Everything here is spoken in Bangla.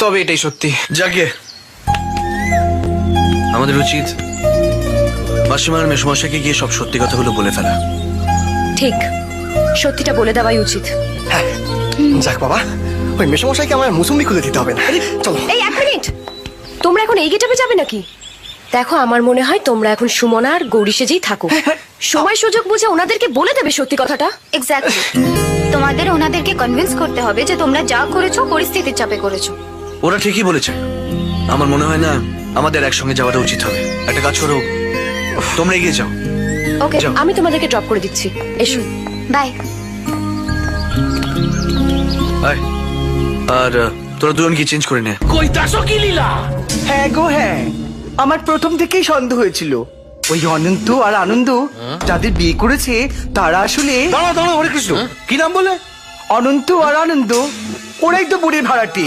তবে এটাই সত্যি। যাকে আমাদের উচিত মাসিমার মেসমশাইকে গিয়ে সব সত্যি কথাগুলো বলে ফেলা। ঠিক, সত্যিটা বলে দেওয়াই উচিত। হ্যাঁ, যাক বাবা, ওই মেসমশাইকে আমার মুসুম্বি খুলে দিতে হবে না। চলো। এই এক মিনিট, তোমরা এখন এই গেটাপে যাবে নাকি? দেখো, আমার মনে হয় তোমরা এখন সুমনা আর গৌরী সেজেই থাকো। সময় সুযোগ বুঝে ওনাদেরকে বলে দেবে সত্যি কথাটা। এক্স্যাক্টলি, তোমাদের ওনাদেরকে কনভিন্স করতে হবে যে তোমরা যা করেছো পরিস্থিতির চাপে করেছো। ওরা ঠিকই বলেছে। আমার মনে হয় না আমাদের একসঙ্গে যাওয়াটা উচিত হবে। একটা কাজ করো, তোমরা এগিয়ে যাও। ওকে, যাও। আমি তোমাদেরকে ড্রপ করে দিচ্ছি। এসো। বাই। আয়। আর তোরা দুজন কি চেঞ্জ করে নে। হ্যাঁ গো হ্যাঁ, আমার প্রথম থেকেই সন্দেহ হয়েছিল ওই অনন্ত আর আনন্দ যাদের বিয়ে করেছে তারা আসলে দাঁড়া দাঁড়া, হরে কৃষ্ণ, কি নাম বলে? অনন্ত আর আনন্দ, ওরাই তো বুড়ির ভাড়াটি।